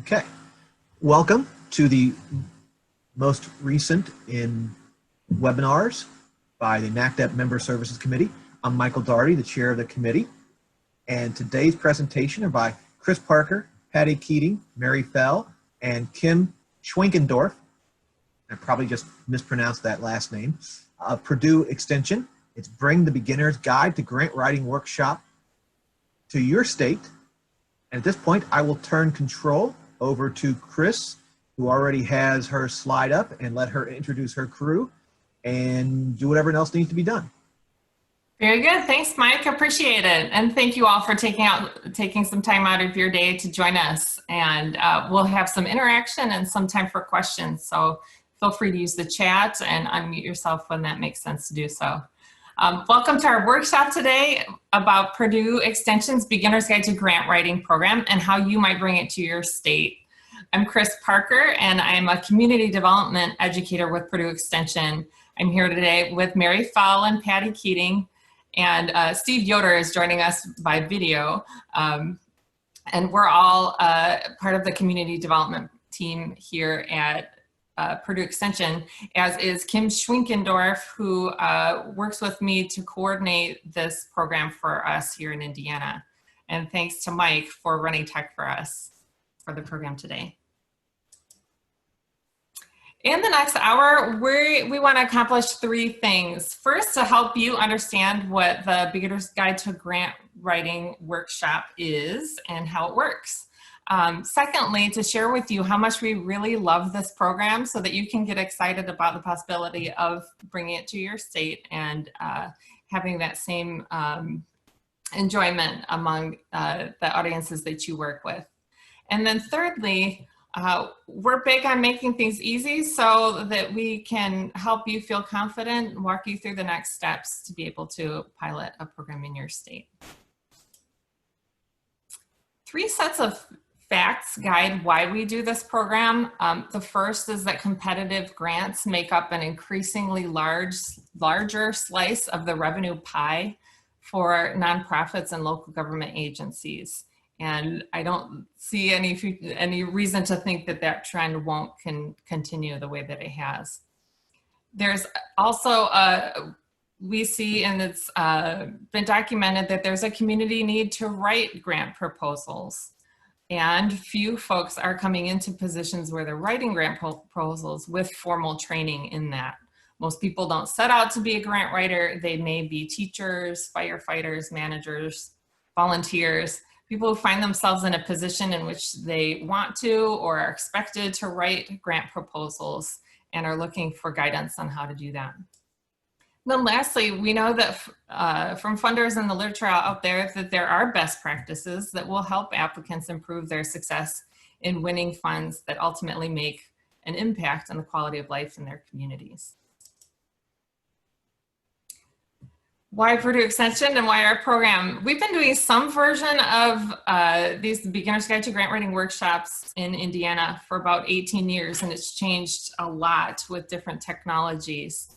Okay, welcome to the most recent in webinars by the NACDEP Member Services Committee. I'm Michael Daugherty, the chair of the committee, and today's presentation are by Kris Parker, Patty Keating, Mary Fell, and Kim Schwenkendorf. I probably just mispronounced that last name. Purdue Extension. It's Bring the Beginner's Guide to Grant Writing Workshop to your state. And at this point, I will turn control over to Kris, who already has her slide up, and let her introduce her crew and do whatever else needs to be done. Very good. Thanks, Mike. Appreciate it. And thank you all for taking some time out of your day to join us. And we'll have some interaction and some time for questions. So feel free to use the chat and unmute yourself when that makes sense to do so. Welcome to our workshop today about Purdue Extension's Beginner's Guide to Grant Writing program and how you might bring it to your state. I'm Kris Parker, and I'm a community development educator with Purdue Extension. I'm here today with Mary Fell and Patty Keating, and Steve Yoder is joining us by video. And we're all part of the community development team here at Purdue Extension, as is Kim Schwenkendorf, who works with me to coordinate this program for us here in Indiana. And thanks to Mike for running tech for us for the program today. In the next hour, we want to accomplish three things. First, to help you understand what the Beginner's Guide to Grant Writing Workshop is and how it works. Secondly, to share with you how much we really love this program so that you can get excited about the possibility of bringing it to your state and having that same enjoyment among the audiences that you work with. And then thirdly, we're big on making things easy so that we can help you feel confident and walk you through the next steps to be able to pilot a program in your state. Three sets of facts guide why we do this program. The first is that competitive grants make up an increasingly larger slice of the revenue pie for nonprofits and local government agencies. And I don't see any reason to think that that trend won't continue the way that it has. There's also we see, and it's been documented, that there's a community need to write grant proposals. And few folks are coming into positions where they're writing grant proposals with formal training in that. Most people don't set out to be a grant writer. They may be teachers, firefighters, managers, volunteers, people who find themselves in a position in which they want to or are expected to write grant proposals and are looking for guidance on how to do that. Then lastly, we know that from funders and the literature out there that there are best practices that will help applicants improve their success in winning funds that ultimately make an impact on the quality of life in their communities. Why Purdue Extension and why our program? We've been doing some version of these Beginner's Guide to Grant Writing workshops in Indiana for about 18 years, and it's changed a lot with different technologies.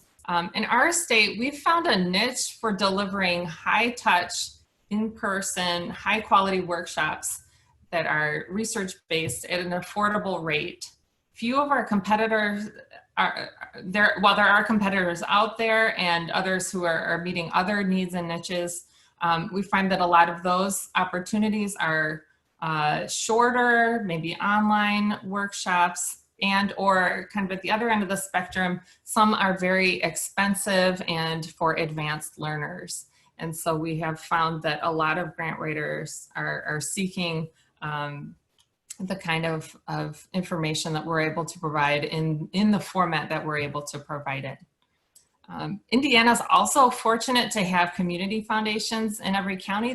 In our state, we've found a niche for delivering high-touch, in-person, high-quality workshops that are research-based at an affordable rate. Few of our competitors are there. While there are competitors out there and others who are meeting other needs and niches, we find that a lot of those opportunities are shorter, maybe online workshops, and or kind of at the other end of the spectrum, some are very expensive and for advanced learners. And so we have found that a lot of grant writers are seeking the kind of information that we're able to provide in the format that we're able to provide it. Indiana's also fortunate to have community foundations in every county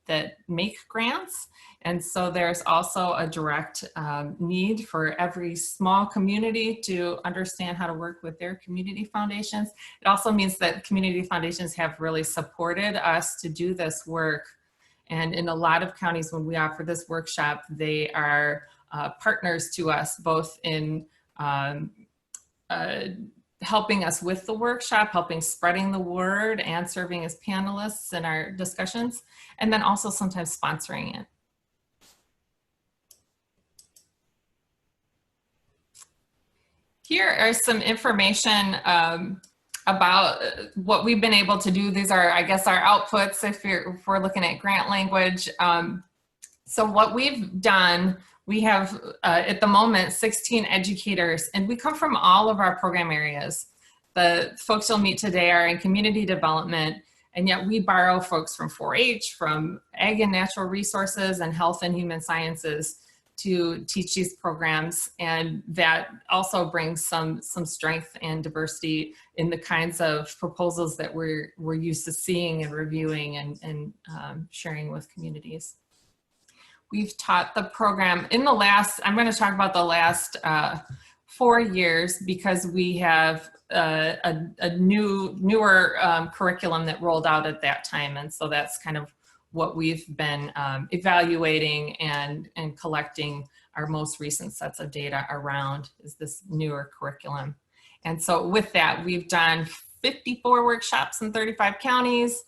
that make grants. And so there's also a direct need for every small community to understand how to work with their community foundations. It also means that community foundations have really supported us to do this work. And in a lot of counties, when we offer this workshop, they are partners to us, both in helping us with the workshop, helping spreading the word, and serving as panelists in our discussions, and then also sometimes sponsoring it. Here are some information about what we've been able to do. These are, I guess, our outputs if we're looking at grant language. So what we've done, we have at the moment 16 educators, and we come from all of our program areas. The folks you'll meet today are in community development, and yet we borrow folks from 4-H, from ag and natural resources, and health and human sciences to teach these programs. And that also brings some strength and diversity in the kinds of proposals that we're used to seeing and reviewing and sharing with communities. We've taught the program in the last, I'm going to talk about the last 4 years, because we have a newer curriculum that rolled out at that time. And so that's kind of what we've been evaluating and collecting our most recent sets of data around, is this newer curriculum. And so with that, we've done 54 workshops in 35 counties.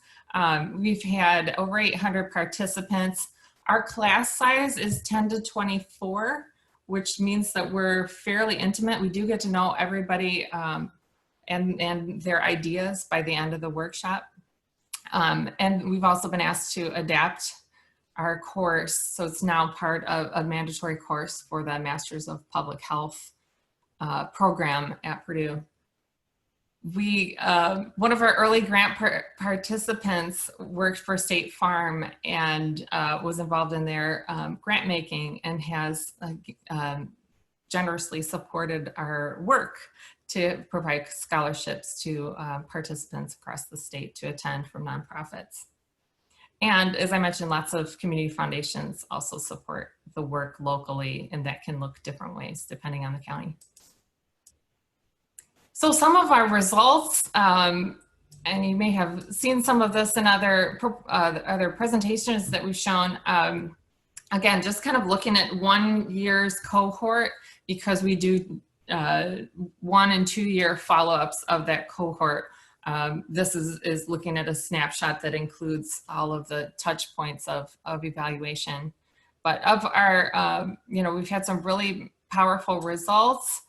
We've had over 800 participants. Our class size is 10 to 24, which means that we're fairly intimate. We do get to know everybody and their ideas by the end of the workshop. And we've also been asked to adapt our course. So it's now part of a mandatory course for the Masters of Public Health program at Purdue. One of our early grant participants worked for State Farm and was involved in their grant making, and has generously supported our work to provide scholarships to participants across the state to attend from nonprofits. And as I mentioned, lots of community foundations also support the work locally, and that can look different ways depending on the county. So some of our results, and you may have seen some of this in other presentations that we've shown. Again, just kind of looking at 1 year's cohort, because we do 1 and 2 year follow-ups of that cohort. This is looking at a snapshot that includes all of the touch points of evaluation. But of our, we've had some really powerful results.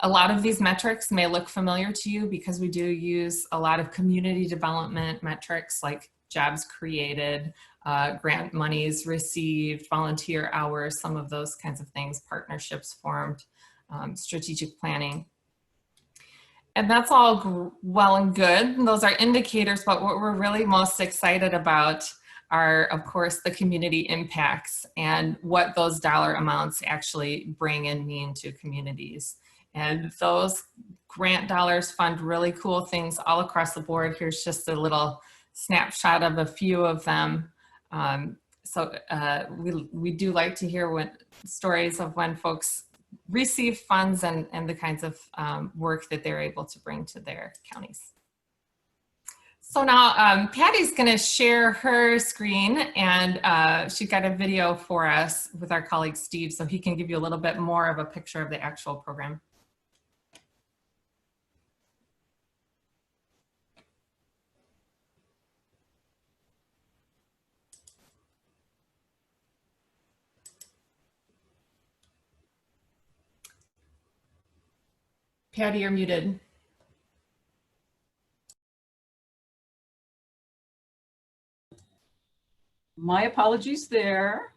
A lot of these metrics may look familiar to you, because we do use a lot of community development metrics like jobs created, grant monies received, volunteer hours, some of those kinds of things, partnerships formed, strategic planning. And that's all well and good. Those are indicators, but what we're really most excited about are, of course, the community impacts and what those dollar amounts actually bring and mean to communities. And those grant dollars fund really cool things all across the board. Here's just a little snapshot of a few of them. We do like to hear stories of when folks receive funds and the kinds of work that they're able to bring to their counties. So now Patty's going to share her screen, and she got a video for us with our colleague Steve, so he can give you a little bit more of a picture of the actual program. Patty, you're muted. My apologies there.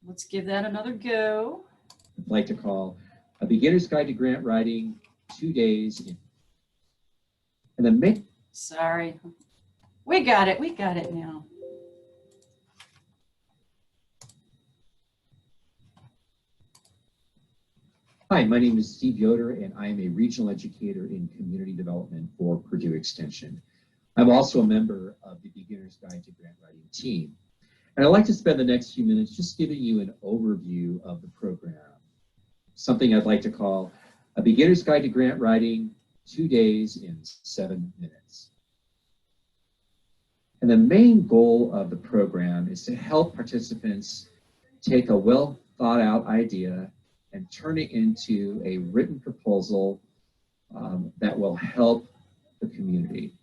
Let's give that another go. I'd like to call A Beginner's Guide to Grant Writing, 2 days in. And then Sorry. We got it now. Hi, my name is Steve Yoder, and I am a regional educator in community development for Purdue Extension. I'm also a member of the Beginner's Guide to Grant Writing team. And I'd like to spend the next few minutes just giving you an overview of the program. Something I'd like to call A Beginner's Guide to Grant Writing, 2 days in 7 minutes. And the main goal of the program is to help participants take a well thought out idea and turn it into a written proposal that will help the community.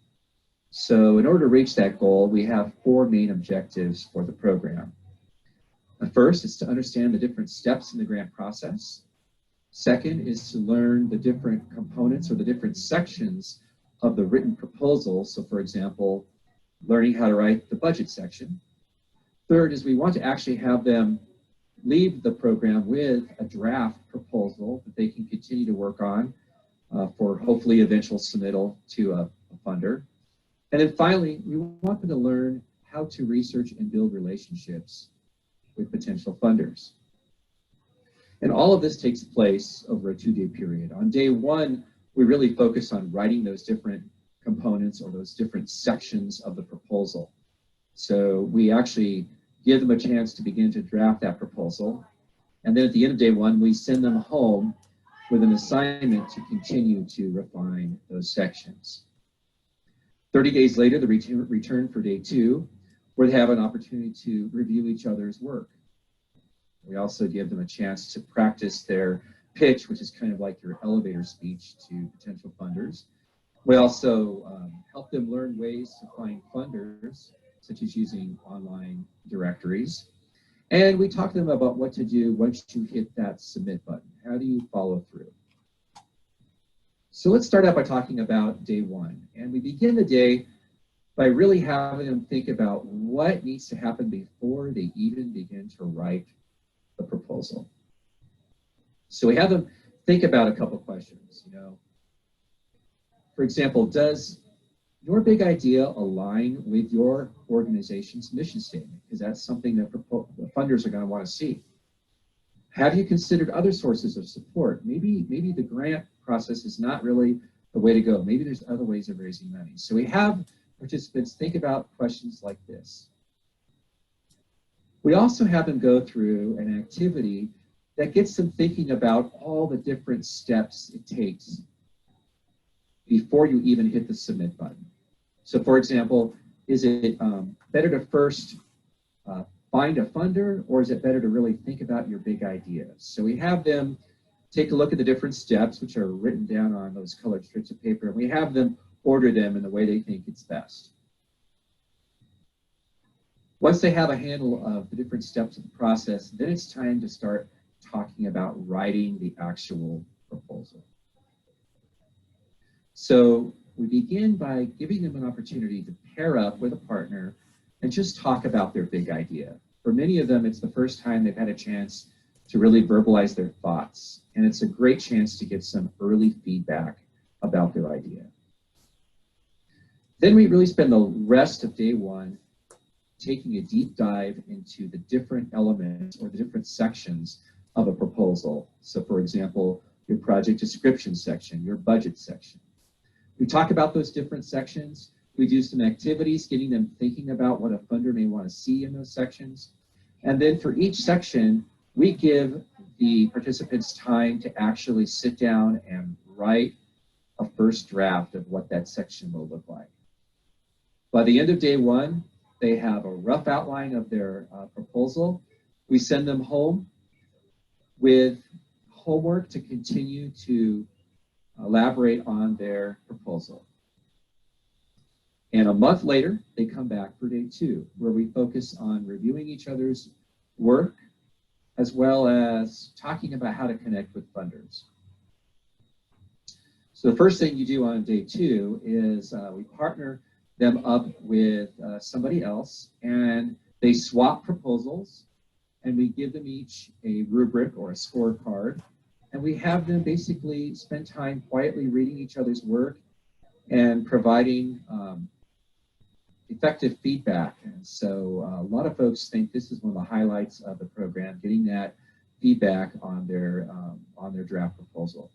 So in order to reach that goal, we have 4 main objectives for the program. The first is to understand the different steps in the grant process. Second is to learn the different components or the different sections of the written proposal. So for example, learning how to write the budget section. Third is we want to actually have them leave the program with a draft proposal that they can continue to work on for hopefully eventual submittal to a funder. And then finally, we want them to learn how to research and build relationships with potential funders. And all of this takes place over a 2-day period. On day one, we really focus on writing those different components or those different sections of the proposal. So we actually give them a chance to begin to draft that proposal. And then at the end of day one, we send them home with an assignment to continue to refine those sections. 30 days later, the return for day two, where they have an opportunity to review each other's work. We also give them a chance to practice their pitch, which is kind of like your elevator speech to potential funders. We also help them learn ways to find funders, such as using online directories. And we talk to them about what to do once you hit that submit button. How do you follow through? So let's start out by talking about day one. And we begin the day by really having them think about what needs to happen before they even begin to write the proposal. So we have them think about a couple questions. For example, does your big idea align with your organization's mission statement? Because that's something that the funders are going to want to see. Have you considered other sources of support? Maybe the grant process is not really the way to go. Maybe there's other ways of raising money. So we have participants think about questions like this. We also have them go through an activity that gets them thinking about all the different steps it takes before you even hit the submit button. So for example, is it better to first find a funder, or is it better to really think about your big ideas? So we have them take a look at the different steps, which are written down on those colored strips of paper, and we have them order them in the way they think it's best. Once they have a handle of the different steps of the process, then it's time to start talking about writing the actual proposal. So we begin by giving them an opportunity to pair up with a partner and just talk about their big idea. For many of them, it's the first time they've had a chance to really verbalize their thoughts, and it's a great chance to get some early feedback about their idea. Then we really spend the rest of day one taking a deep dive into the different elements or the different sections of a proposal. So for example, your project description section, your budget section. We talk about those different sections. We do some activities, getting them thinking about what a funder may want to see in those sections. And then for each section, we give the participants time to actually sit down and write a first draft of what that section will look like. By the end of day one, they have a rough outline of their proposal. We send them home with homework to continue to elaborate on their proposal. And a month later, they come back for day two, where we focus on reviewing each other's work, as well as talking about how to connect with funders. So the first thing you do on day two is we partner them up with somebody else, and they swap proposals, and we give them each a rubric or a scorecard, and we have them basically spend time quietly reading each other's work and providing effective feedback. And so a lot of folks think this is one of the highlights of the program, getting that feedback on their draft proposal.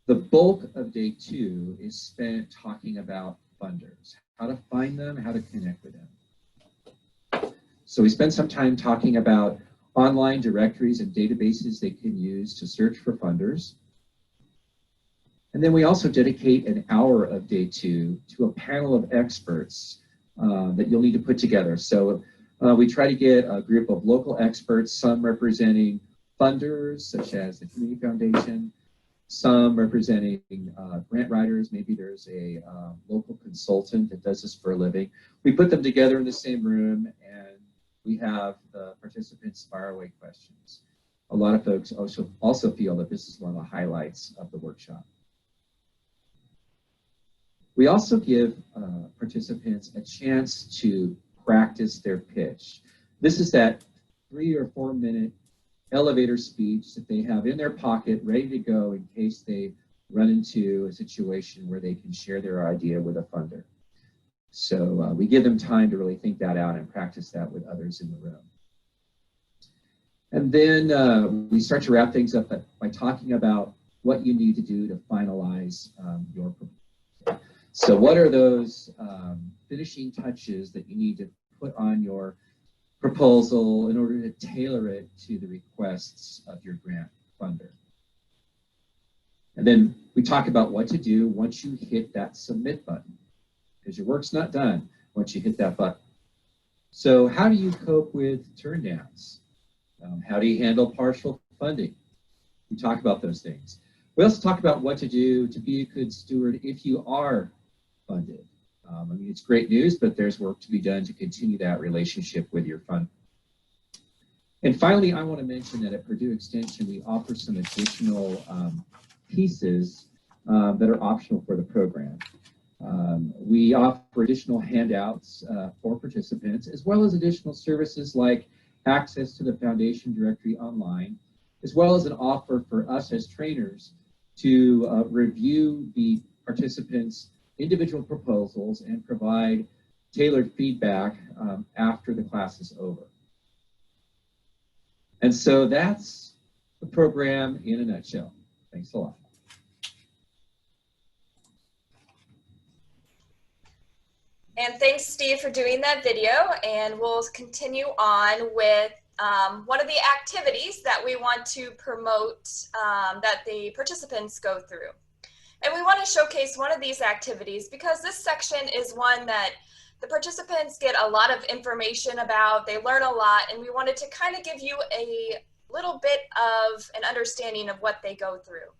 The bulk of day two is spent talking about funders, how to find them, how to connect with them. So we spend some time talking about online directories and databases they can use to search for funders. And then we also dedicate an hour of day two to a panel of experts that you'll need to put together. So we try to get a group of local experts, some representing funders, such as the Community Foundation, some representing grant writers. Maybe there's a local consultant that does this for a living. We put them together in the same room, and we have the participants fire away questions. a lot of folks also feel that this is one of the highlights of the workshop. We also give participants a chance to practice their pitch. This is that 3 or 4 minute elevator speech that they have in their pocket ready to go in case they run into a situation where they can share their idea with a funder. So we give them time to really think that out and practice that with others in the room. And then we start to wrap things up by talking about what you need to do to finalize your proposal. So what are those finishing touches that you need to put on your proposal in order to tailor it to the requests of your grant funder? And then we talk about what to do once you hit that submit button, because your work's not done once you hit that button. So how do you cope with turndowns? How do you handle partial funding? We talk about those things. We also talk about what to do to be a good steward if you are funded. I mean, it's great news, but there's work to be done to continue that relationship with your fund. And finally, I want to mention that at Purdue Extension, we offer some additional pieces that are optional for the program. We offer additional handouts for participants, as well as additional services like access to the foundation directory online, as well as an offer for us as trainers to review the participants' individual proposals and provide tailored feedback after the class is over. And so that's the program in a nutshell. Thanks a lot. And thanks, Steve, for doing that video. And we'll continue on with one of the activities that we want to promote that the participants go through. And we want to showcase one of these activities because this section is one that the participants get a lot of information about, they learn a lot, and we wanted to kind of give you a little bit of an understanding of what they go through.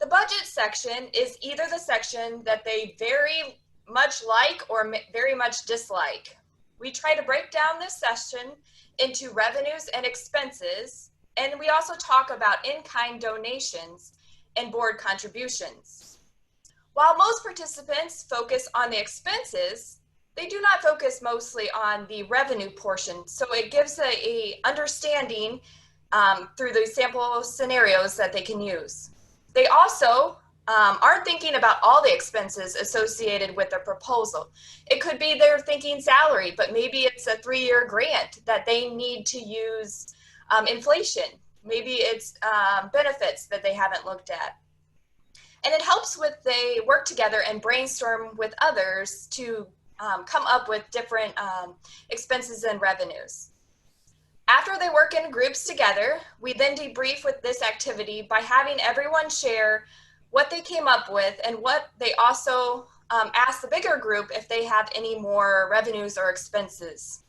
The budget section is either the section that they very much like or very much dislike. We try to break down this session into revenues and expenses, and we also talk about in-kind donations and board contributions. While most participants focus on the expenses, they do not focus mostly on the revenue portion. So it gives a understanding through the sample scenarios that they can use. They also aren't thinking about all the expenses associated with their proposal. It could be they're thinking salary, but maybe it's a 3-year grant that they need to use inflation. Maybe it's benefits that they haven't looked at. And it helps with they work together and brainstorm with others to come up with different expenses and revenues. After they work in groups together, we then debrief with this activity by having everyone share what they came up with and what they also ask the bigger group if they have any more revenues or expenses.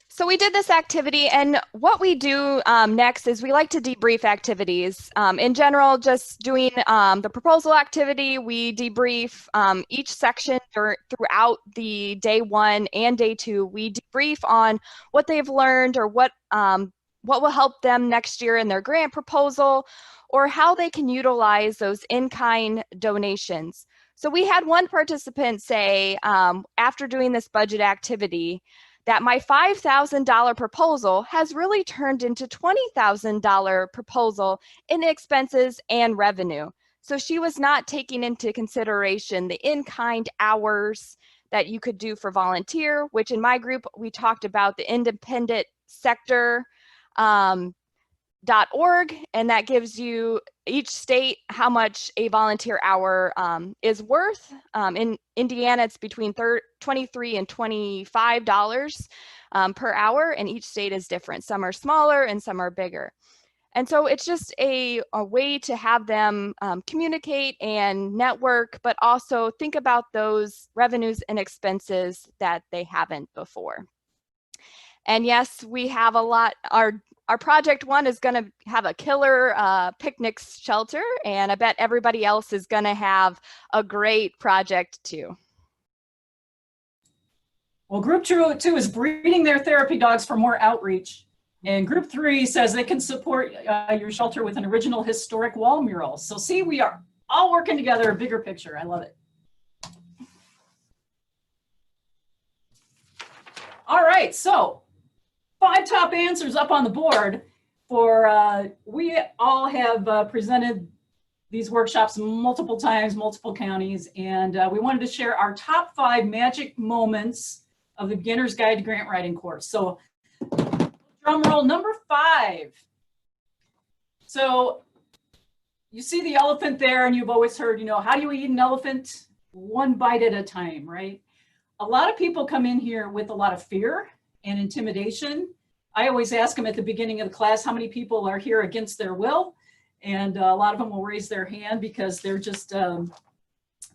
So we did this activity, and what we do next is we like to debrief activities. In general, just doing the proposal activity, we debrief each section throughout the day 1 and day 2. We debrief on what they've learned or what will help them next year in their grant proposal, or how they can utilize those in-kind donations. So we had one participant say, after doing this budget activity, that my $5,000 proposal has really turned into $20,000 proposal in expenses and revenue. So she was not taking into consideration the in-kind hours that you could do for volunteer, which in my group, we talked about the independent sector .org, and that gives you each state how much a volunteer hour is worth. In Indiana, it's between $23 and $25 per hour, and each state is different. Some are smaller and some are bigger. And so it's just a way to have them communicate and network, but also think about those revenues and expenses that they haven't before. And yes, we have a lot. Our project 1 is going to have a killer picnic shelter, and I bet everybody else is going to have a great project too. Well, group 2 is breeding their therapy dogs for more outreach. And group 3 says they can support your shelter with an original historic wall mural. So see, we are all working together, a bigger picture. I love it. All right, so 5 top answers up on the board for, we all have presented these workshops multiple times, multiple counties, and we wanted to share our top 5 magic moments of the Beginner's Guide to Grant Writing course. So drum roll number 5. So you see the elephant there, and you've always heard, you know, how do you eat an elephant? One bite at a time, right? A lot of people come in here with a lot of fear and intimidation. I always ask them at the beginning of the class, how many people are here against their will? And a lot of them will raise their hand because they're just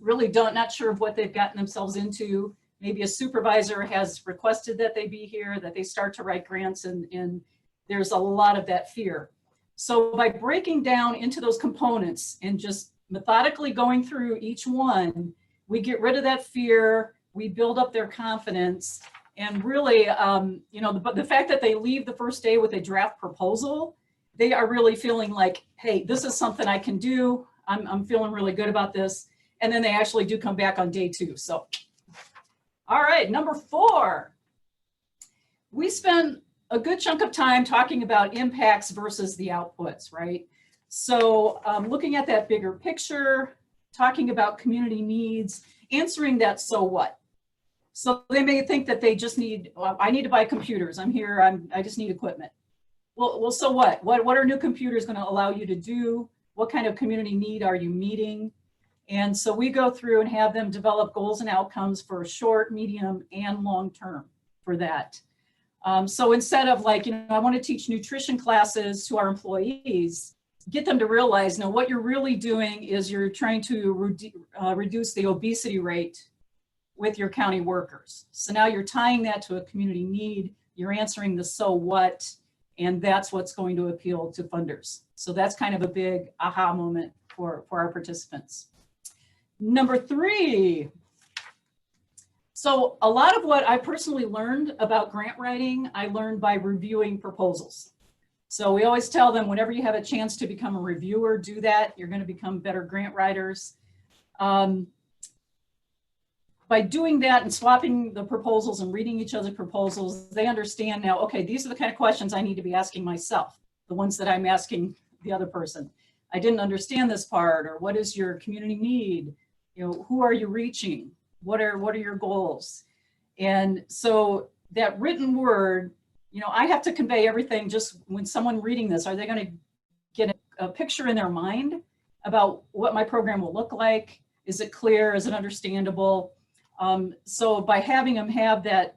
really not sure of what they've gotten themselves into. Maybe a supervisor has requested that they be here, that they start to write grants, and there's a lot of that fear. So by breaking down into those components and just methodically going through each one, we get rid of that fear, we build up their confidence, and really, you know, the fact that they leave the first day with a draft proposal, they are really feeling like, hey, this is something I can do. I'm feeling really good about this. And then they actually do come back on day 2. So, all right, number 4. We spend a good chunk of time talking about impacts versus the outputs, right? So looking at that bigger picture, talking about community needs, answering that so what? So they may think that they just need, well, I need to buy computers. I'm here, I just need equipment. Well, so what? What are new computers going to allow you to do? What kind of community need are you meeting? And so we go through and have them develop goals and outcomes for short, medium, and long term for that. So instead of like, you know, I want to teach nutrition classes to our employees, get them to realize, no, what you're really doing is you're trying to reduce the obesity rate with your county workers. So now you're tying that to a community need, you're answering the so what, and that's what's going to appeal to funders. So that's kind of a big aha moment for our participants. Number 3. So a lot of what I personally learned about grant writing, I learned by reviewing proposals. So we always tell them whenever you have a chance to become a reviewer, do that. You're going to become better grant writers. By doing that and swapping the proposals and reading each other's proposals, they understand now, okay, these are the kind of questions I need to be asking myself, the ones that I'm asking the other person. I didn't understand this part, or what is your community need? You know, who are you reaching? What are your goals? And so that written word, you know, I have to convey everything. Just when someone reading this, are they going to get a picture in their mind about what my program will look like? Is it clear? Is it understandable? So by having them have that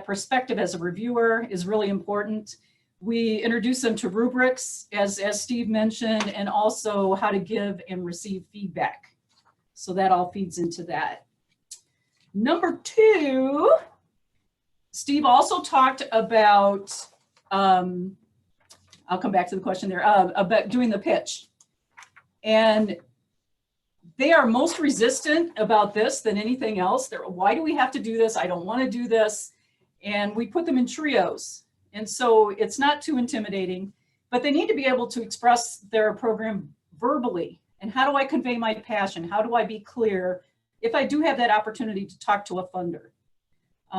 perspective as a reviewer is really important. We introduce them to rubrics, as Steve mentioned, and also how to give and receive feedback. So that all feeds into that. Number 2, Steve also talked about, I'll come back to the question there, about doing the pitch. And they are most resistant about this than anything else. Why do we have to do this? I don't want to do this. And we put them in trios. And so it's not too intimidating, but they need to be able to express their program verbally. And how do I convey my passion? How do I be clear if I do have that opportunity to talk to a funder?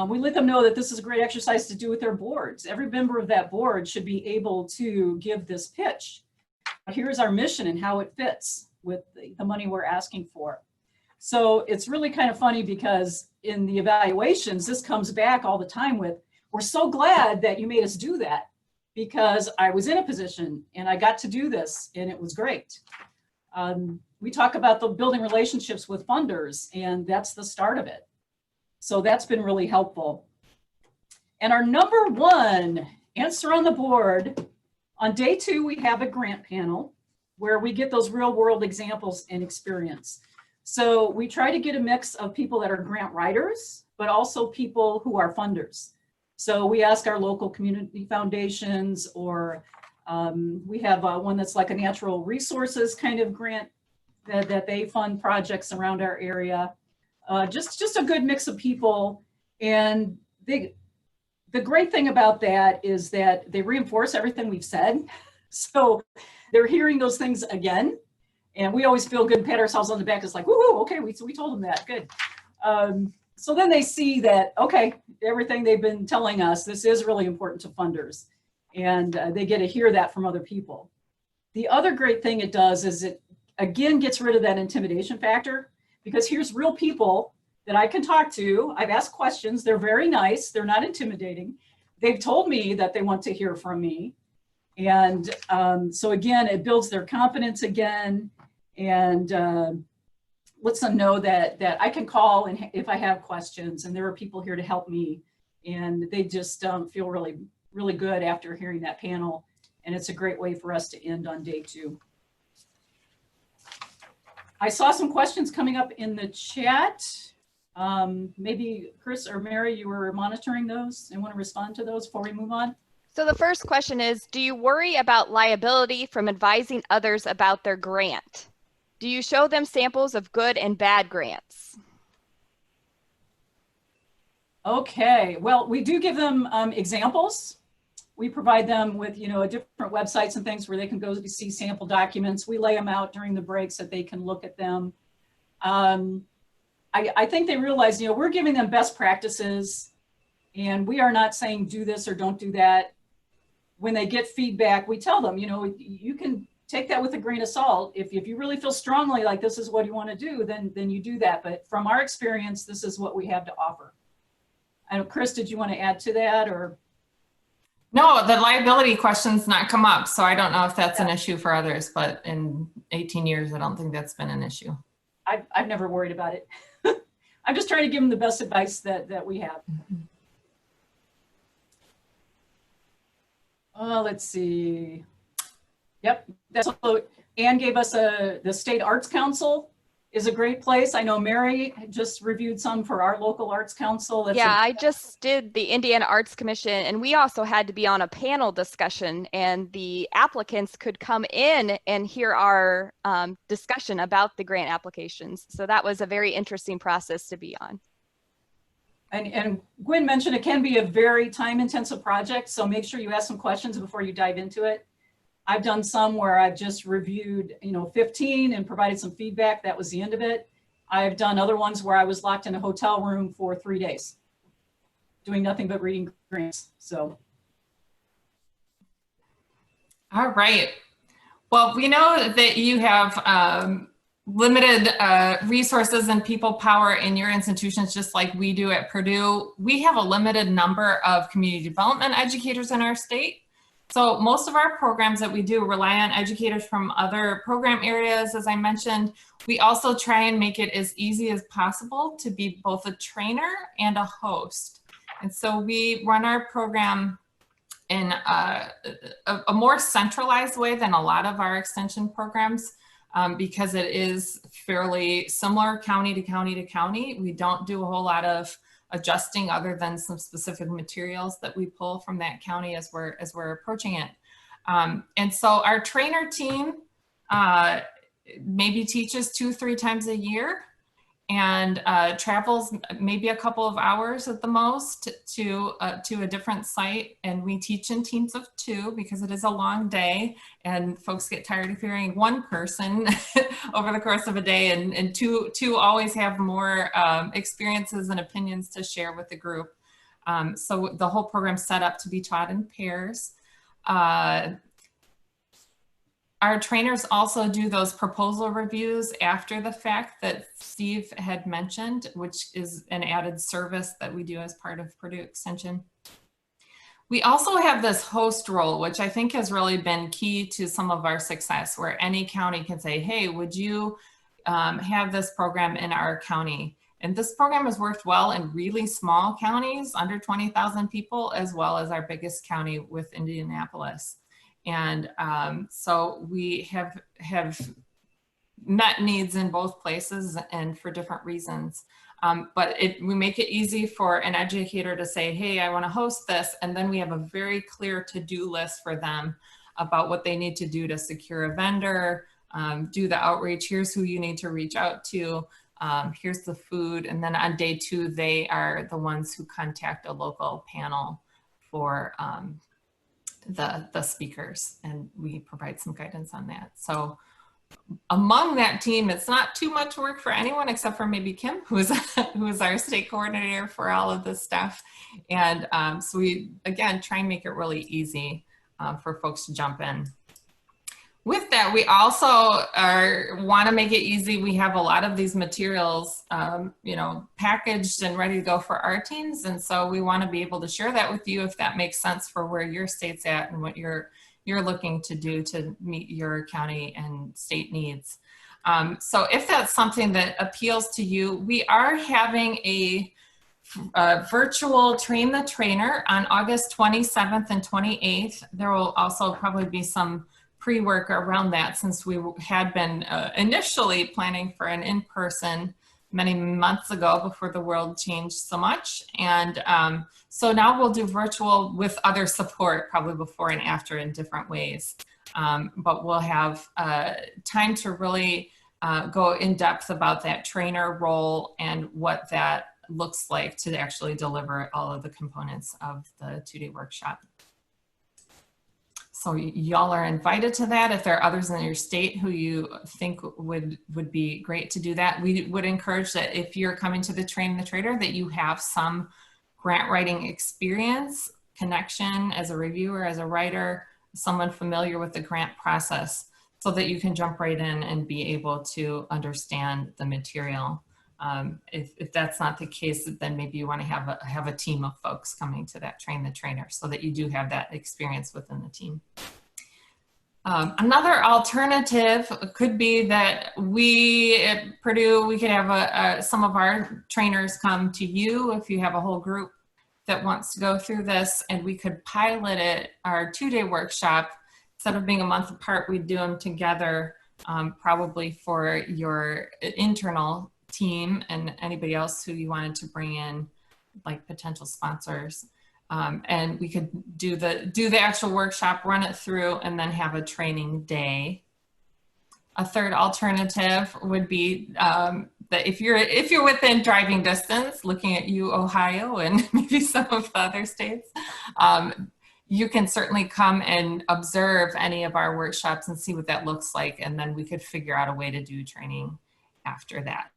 We let them know that this is a great exercise to do with their boards. Every member of that board should be able to give this pitch. Here's our mission and how it fits with the money we're asking for. So it's really kind of funny because in the evaluations, this comes back all the time with, we're so glad that you made us do that because I was in a position and I got to do this and it was great. We talk about the building relationships with funders, and that's the start of it. So that's been really helpful. And our number 1 answer on the board, on day 2, we have a grant panel where we get those real world examples and experience. So we try to get a mix of people that are grant writers, but also people who are funders. So we ask our local community foundations, or we have one that's like a natural resources kind of grant that they fund projects around our area. Just a good mix of people, and they the great thing about that is that they reinforce everything we've said. So they're hearing those things again. And we always feel good and pat ourselves on the back. It's like, woohoo, okay, we told them that, good. So then they see that, okay, everything they've been telling us, this is really important to funders. And they get to hear that from other people. The other great thing it does is it, again, gets rid of that intimidation factor, because here's real people that I can talk to. I've asked questions. They're very nice. They're not intimidating. They've told me that they want to hear from me. And so again, it builds their confidence again, and lets them know that I can call and if I have questions, and there are people here to help me. And they just feel really, really good after hearing that panel. And it's a great way for us to end on day 2. I saw some questions coming up in the chat. Maybe Kris or Mary, you were monitoring those and want to respond to those before we move on? So the first question is, do you worry about liability from advising others about their grant? Do you show them samples of good and bad grants? Okay, well, we do give them examples. We provide them with, different websites and things where they can go to see sample documents. We lay them out during the breaks so that they can look at them. I think they realize, we're giving them best practices, and we are not saying do this or don't do that. When they get feedback, we tell them, you can take that with a grain of salt. If you really feel strongly like this is what you want to do, then you do that. But from our experience, this is what we have to offer. I know, Kris, did you want to add to that, or? No, the liability question's not come up, so I don't know if that's an issue for others, but in 18 years, I don't think that's been an issue. I've never worried about it. I'm just trying to give them the best advice that we have. Let's see. Yep, that's what Anne gave us. The State Arts Council is a great place. I know Mary just reviewed some for our local arts council. I just did the Indiana Arts Commission, and we also had to be on a panel discussion, and the applicants could come in and hear our discussion about the grant applications. So that was a very interesting process to be on. And Gwen mentioned it can be a very time-intensive project, so make sure you ask some questions before you dive into it. I've done some where I've just reviewed, 15 and provided some feedback. That was the end of it. I've done other ones where I was locked in a hotel room for 3 days, doing nothing but reading grants. So. All right. Well, we know that you have limited resources and people power in your institutions, just like we do at Purdue. We have a limited number of community development educators in our state. So most of our programs that we do rely on educators from other program areas, as I mentioned. We also try and make it as easy as possible to be both a trainer and a host. And so we run our program in a more centralized way than a lot of our extension programs, because it is fairly similar county to county to county. We don't do a whole lot of adjusting other than some specific materials that we pull from that county as we're approaching it. And so our trainer team maybe teaches 2-3 times a year, and travels maybe a couple of hours at the most to a different site. And we teach in teams of 2 because it is a long day and folks get tired of hearing one person over the course of a day, and two always have more experiences and opinions to share with the group. So the whole program's set up to be taught in pairs. Our trainers also do those proposal reviews after the fact that Steve had mentioned, which is an added service that we do as part of Purdue Extension. We also have this host role, which I think has really been key to some of our success, where any county can say, hey, would you have this program in our county? And this program has worked well in really small counties, under 20,000 people, as well as our biggest county with Indianapolis. And so we have met needs in both places and for different reasons. But we make it easy for an educator to say, hey, I want to host this. And then we have a very clear to-do list for them about what they need to do to secure a vendor, do the outreach. Here's who you need to reach out to. Here's the food. And then on day 2, they are the ones who contact a local panel for the speakers, and we provide some guidance on that. So among that team, it's not too much work for anyone except for maybe Kim, who is our state coordinator for all of this stuff. And so we, again, try and make it really easy for folks to jump in. With that, we also want to make it easy. We have a lot of these materials, you know, packaged and ready to go for our teams. And so we want to be able to share that with you if that makes sense for where your state's at and what you're looking to do to meet your county and state needs. So if that's something that appeals to you, we are having a virtual Train the Trainer on August 27th and 28th. There will also probably be some pre-work around that, since we had been initially planning for an in-person many months ago before the world changed so much. And so now we'll do virtual with other support, probably before and after in different ways. But we'll have time to really go in depth about that trainer role and what that looks like to actually deliver all of the components of the two-day workshop. So y'all are invited to that. If there are others in your state who you think would be great to do that, we would encourage that if you're coming to the Train the Trainer, that you have some grant writing experience, connection as a reviewer, as a writer, someone familiar with the grant process, so that you can jump right in and be able to understand the material. If that's not the case, then maybe you want to have a team of folks coming to that Train the Trainer, so that you do have that experience within the team. Another alternative could be that we at Purdue, we could have some of our trainers come to you if you have a whole group that wants to go through this, and we could pilot it, our two-day workshop. Instead of being a month apart, we'd do them together, probably for your internal team and anybody else who you wanted to bring in, like potential sponsors. And we could do the actual workshop, run it through, and then have a training day. A third alternative would be that if you're within driving distance, looking at you, Ohio, and maybe some of the other states, you can certainly come and observe any of our workshops and see what that looks like, and then we could figure out a way to do training after that.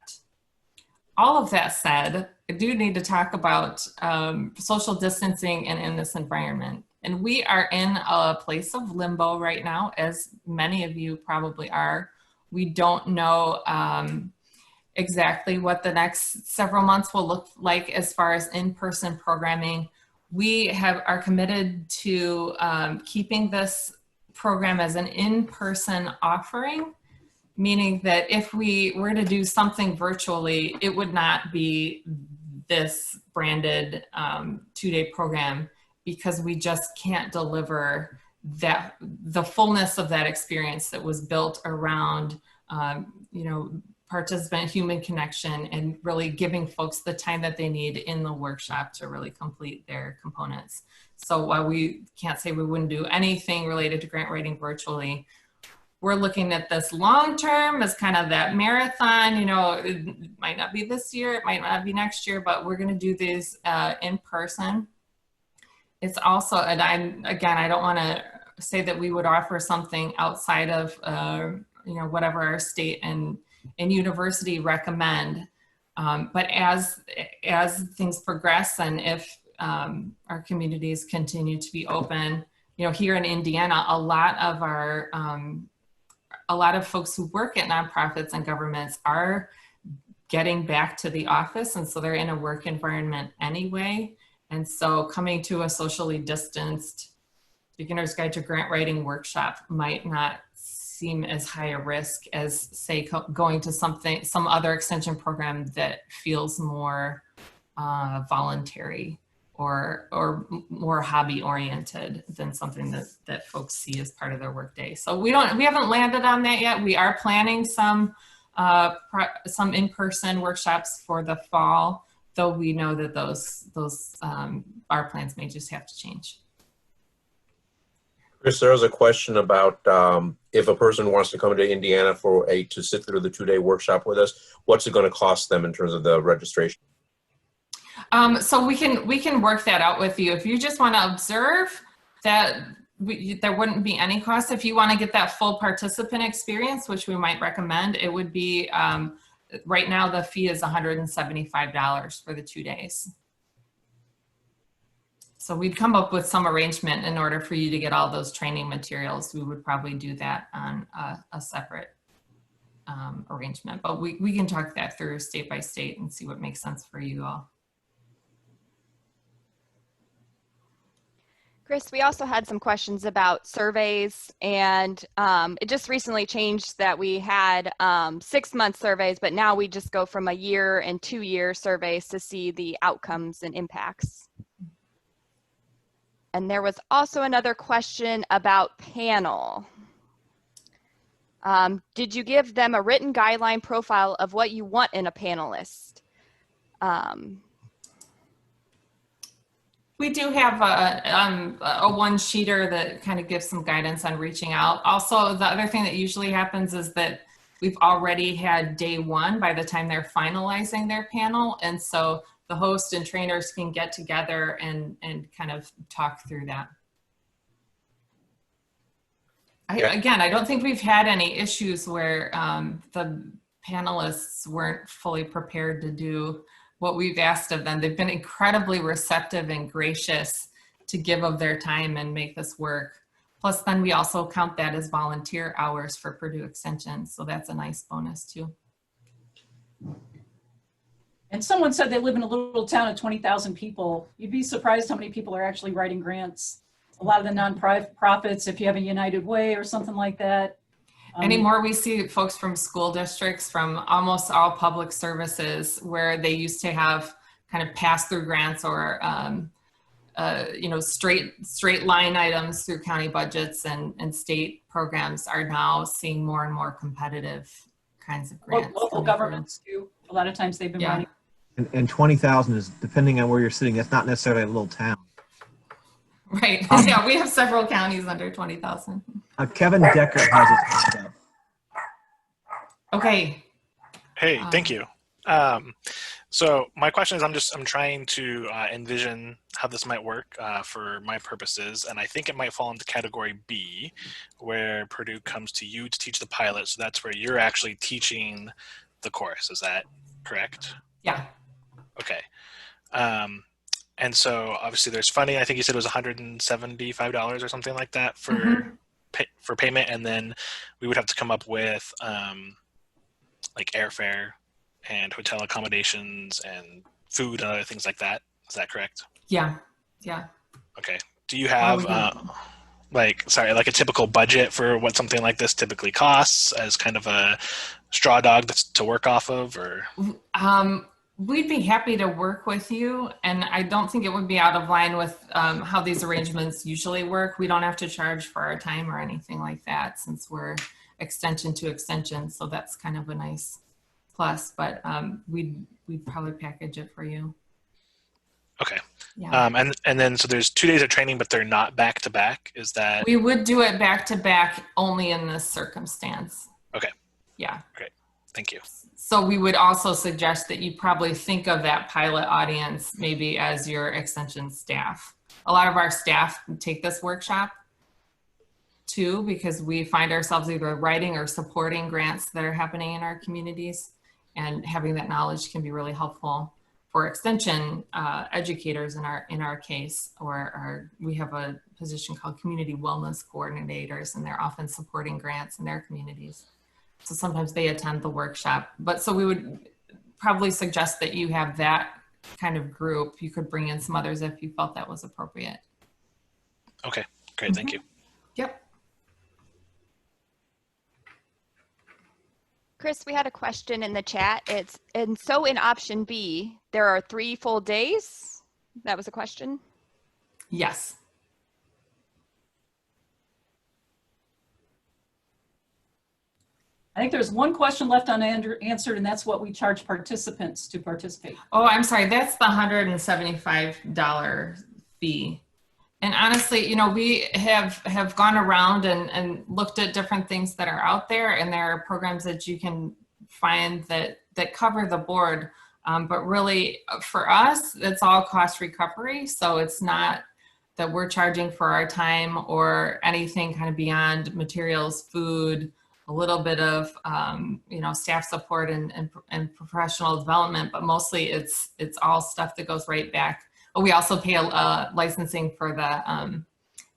All of that said, I do need to talk about social distancing and in this environment. And we are in a place of limbo right now, as many of you probably are. We don't know exactly what the next several months will look like as far as in-person programming. We are committed to keeping this program as an in-person offering, meaning that if we were to do something virtually, it would not be this branded two-day program, because we just can't deliver the fullness of that experience that was built around you know, participant human connection and really giving folks the time that they need in the workshop to really complete their components. So while we can't say we wouldn't do anything related to grant writing virtually, we're looking at this long-term as kind of that marathon. You know, it might not be this year, it might not be next year, but we're going to do these in person. It's also, and I don't want to say that we would offer something outside of, you know, whatever our state and university recommend. But as things progress, and if our communities continue to be open, you know, here in Indiana, a lot of folks who work at nonprofits and governments are getting back to the office, and so they're in a work environment anyway. And so coming to a socially distanced Beginner's Guide to Grant Writing workshop might not seem as high a risk as, say, going to some other extension program that feels more voluntary or more hobby oriented than something that folks see as part of their workday. So we haven't landed on that yet. We are planning some in-person workshops for the fall, though we know that those our plans may just have to change. Kris, there was a question about if a person wants to come to Indiana to sit through the two-day workshop with us, what's it going to cost them in terms of the registration? So we can work that out with you. If you just want to observe, that there wouldn't be any cost. If you want to get that full participant experience, which we might recommend, it would be, right now the fee is $175 for the 2 days. So we'd come up with some arrangement in order for you to get all those training materials. We would probably do that on a separate arrangement, but we can talk that through state by state and see what makes sense for you all. Kris, we also had some questions about surveys, and it just recently changed that we had 6-month surveys, but now we just go from a year and 2-year surveys to see the outcomes and impacts. And there was also another question about panel. Did you give them a written guideline profile of what you want in a panelist? We do have a one-sheeter that kind of gives some guidance on reaching out. Also, the other thing that usually happens is that we've already had day one by the time they're finalizing their panel. And so the host and trainers can get together and kind of talk through that. Again, I don't think we've had any issues where the panelists weren't fully prepared to do what we've asked of them. They've been incredibly receptive and gracious to give of their time and make this work. Plus, then we also count that as volunteer hours for Purdue Extension. So that's a nice bonus too. And someone said they live in a little town of 20,000 people. You'd be surprised how many people are actually writing grants. A lot of the nonprofits, if you have a United Way or something like that. Anymore, we see folks from school districts, from almost all public services, where they used to have kind of pass-through grants or you know, straight line items through county budgets and state programs, are now seeing more and more competitive kinds of grants. Local governments too. A lot of times they've been running. And 20,000 is, depending on where you're sitting, that's not necessarily a little town. Right. Yeah, we have several counties under 20,000. Kevin Decker has his hand up. Okay. Hey, thank you. So my question is, I'm trying to envision how this might work for my purposes, and I think it might fall into category B, where Purdue comes to you to teach the pilot. So that's where you're actually teaching the course. Is that correct? Yeah. Okay. And so obviously there's funding. I think you said it was $175 or something like that for for payment, and then we would have to come up with like airfare and hotel accommodations and food and other things like that. Is that correct? Yeah. Yeah. Okay. Do you have like a typical budget for what something like this typically costs as kind of a straw dog that's to work off of, or? We'd be happy to work with you, and I don't think it would be out of line with how these arrangements usually work. We don't have to charge for our time or anything like that, since we're extension to extension, so that's kind of a nice plus, but we'd probably package it for you. Okay. Yeah. And then so there's 2 days of training, but they're not back to back. Is that? We would do it back to back only in this circumstance. Okay. Yeah. Great. Thank you. So we would also suggest that you probably think of that pilot audience maybe as your extension staff. A lot of our staff take this workshop too, because we find ourselves either writing or supporting grants that are happening in our communities, and having that knowledge can be really helpful for extension educators in our case, or we have a position called community wellness coordinators, and they're often supporting grants in their communities. So sometimes they attend the workshop, but so we would probably suggest that you have that kind of group. You could bring in some others if you felt that was appropriate. Okay, great. Thank you. Yep. Kris, we had a question in the chat. So in option B, there are 3 full days. That was a question. Yes. I think there's one question left unanswered, and that's what we charge participants to participate. Oh, I'm sorry. That's the $175 fee. And honestly, you know, we have gone around and looked at different things that are out there, and there are programs that you can find that cover the board. But really, for us, it's all cost recovery. So it's not that we're charging for our time or anything kind of beyond materials, food, a little bit of staff support and professional development, but mostly it's all stuff that goes right back. But we also pay licensing for the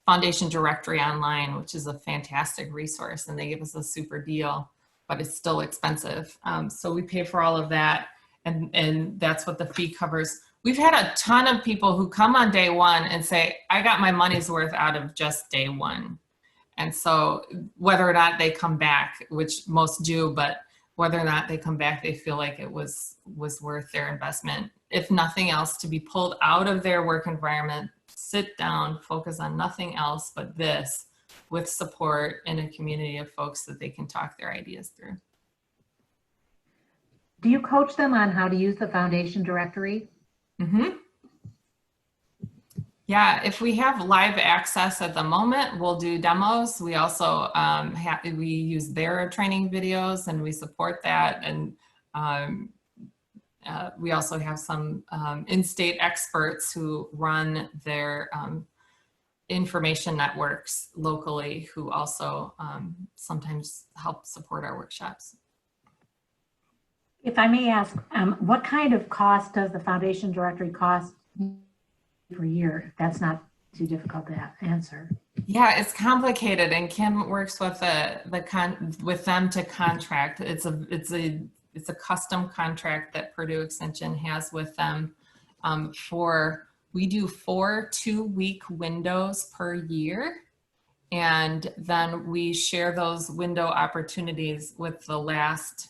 Foundation Directory Online, which is a fantastic resource, and they give us a super deal, but it's still expensive. So we pay for all of that, and that's what the fee covers. We've had a ton of people who come on day one and say, I got my money's worth out of just day one. And so whether or not they come back, which most do, but whether or not they come back, they feel like it was worth their investment. If nothing else, to be pulled out of their work environment, sit down, focus on nothing else but this, with support in a community of folks that they can talk their ideas through. Do you coach them on how to use the Foundation Directory? Mm-hmm. Yeah, if we have live access at the moment, we'll do demos. We also we use their training videos and we support that. And we also have some in-state experts who run their information networks locally who also sometimes help support our workshops. If I may ask, what kind of cost does the Foundation Directory cost per year, if that's not too difficult to answer? Yeah, it's complicated, and Kim works with with them to contract. It's a custom contract that Purdue Extension has with them. We do 4 2-week windows per year, and then we share those window opportunities with the last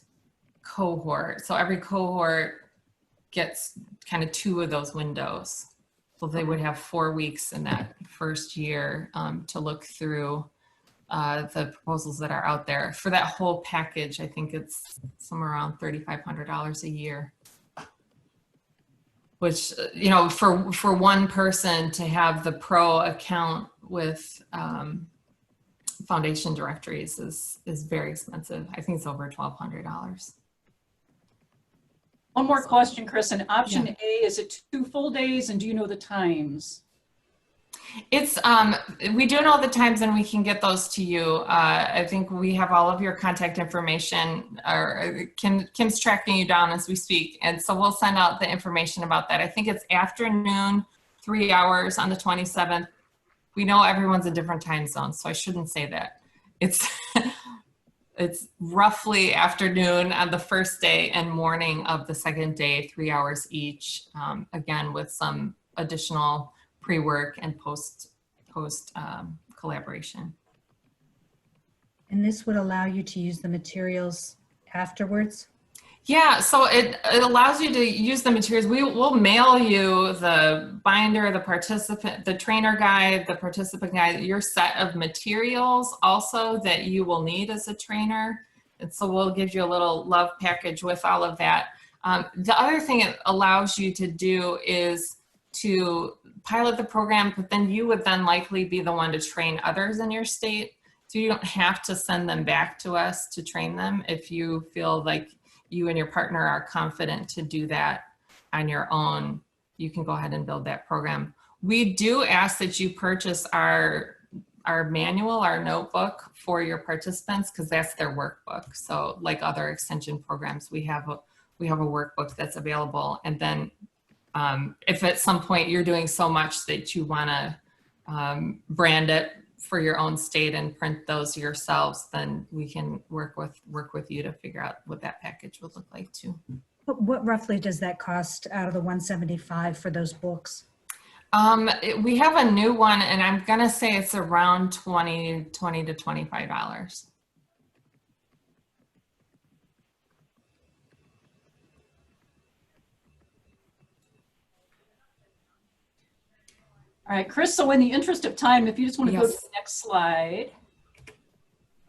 cohort. So every cohort gets kind of 2 of those windows. So they would have 4 weeks in that first year to look through the proposals that are out there. For that whole package, I think it's somewhere around $3,500 a year. Which, for one person to have the pro account with Foundation Directories is very expensive. I think it's over $1,200. One more question, Kris. And option A, is it 2 full days, and do you know the times? It's we do know the times, and we can get those to you. I think we have all of your contact information, or Kim's tracking you down as we speak, and so we'll send out the information about that. I think it's afternoon, 3 hours on the 27th. We know everyone's in different time zones, so I shouldn't say that. It's roughly afternoon on the first day and morning of the second day, 3 hours each, again, with some additional pre-work and post collaboration. And this would allow you to use the materials afterwards? Yeah, so it allows you to use the materials. We'll mail you the binder, the trainer guide, the participant guide, your set of materials also that you will need as a trainer. And so we'll give you a little love package with all of that. The other thing it allows you to do is to pilot the program, but then you would then likely be the one to train others in your state. So you don't have to send them back to us to train them if you feel like you and your partner are confident to do that on your own. You can go ahead and build that program. We do ask that you purchase our manual, our notebook for your participants, because that's their workbook. So like other extension programs, we have a workbook that's available. And then if at some point you're doing so much that you want to brand it for your own state and print those yourselves, then we can work with you to figure out what that package would look like too. What roughly does that cost out of the $175 for those books? We have a new one, and I'm gonna say it's around $20 to $25. All right, Kris, so in the interest of time, if you just want to go to the next slide,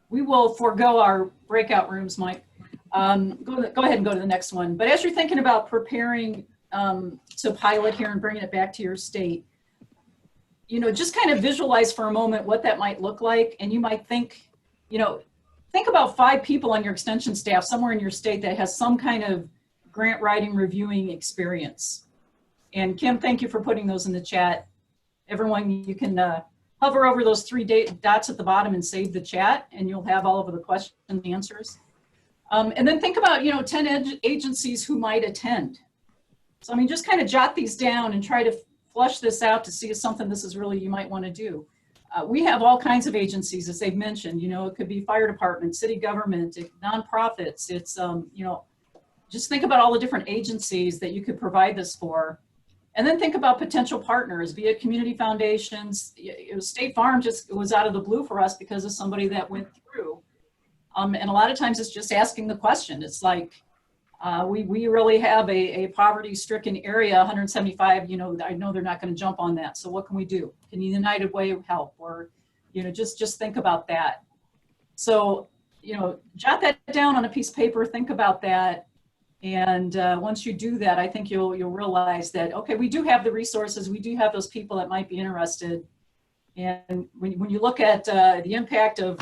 we will forego our breakout rooms, Mike. Go ahead and go to the next one. But as you're thinking about preparing to pilot here and bringing it back to your state, just kind of visualize for a moment what that might look like. And you might think about 5 people on your extension staff somewhere in your state that has some kind of grant writing reviewing experience. And Kim, thank you for putting those in the chat. Everyone, you can hover over those three dots at the bottom and save the chat, and you'll have all of the questions and answers. And then think about, 10 agencies who might attend. So, I mean, just kind of jot these down and try to flush this out to see if something this is really you might want to do. We have all kinds of agencies, as they've mentioned. It could be fire department, city government, nonprofits. It's, just think about all the different agencies that you could provide this for. And then think about potential partners, be it community foundations. State Farm just was out of the blue for us because of somebody that went through. And a lot of times it's just asking the question. It's like, we really have a poverty-stricken area, 175, I know they're not going to jump on that. So what can we do? Can United Way help? Or, just think about that. So, jot that down on a piece of paper, think about that. And once you do that, I think you'll realize that, okay, we do have the resources. We do have those people that might be interested. And when you look at the impact of,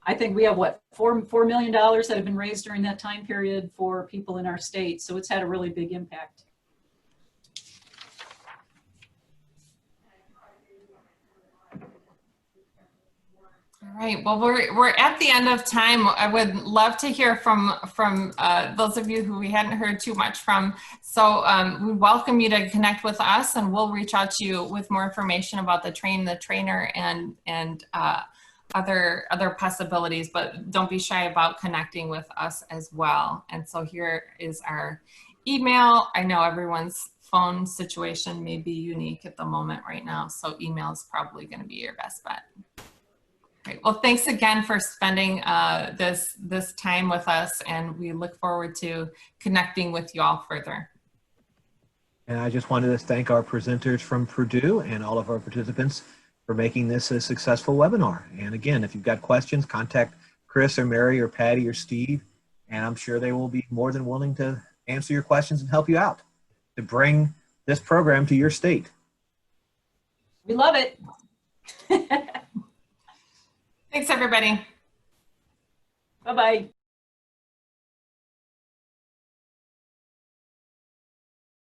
I think we have $4 million that have been raised during that time period for people in our state. So it's had a really big impact. All right. Well, we're at the end of time. I would love to hear from those of you who we hadn't heard too much from. So we welcome you to connect with us, and we'll reach out to you with more information about the trainer, and other possibilities. But don't be shy about connecting with us as well. And so here is our email. I know everyone's phone situation may be unique at the moment right now, so email is probably going to be your best bet. Great. Well, thanks again for spending this time with us, and we look forward to connecting with you all further. And I just wanted to thank our presenters from Purdue and all of our participants for making this a successful webinar. And again, if you've got questions, contact Kris or Mary or Patty or Steve, and I'm sure they will be more than willing to answer your questions and help you out to bring this program to your state. We love it. Thanks, everybody. Bye-bye.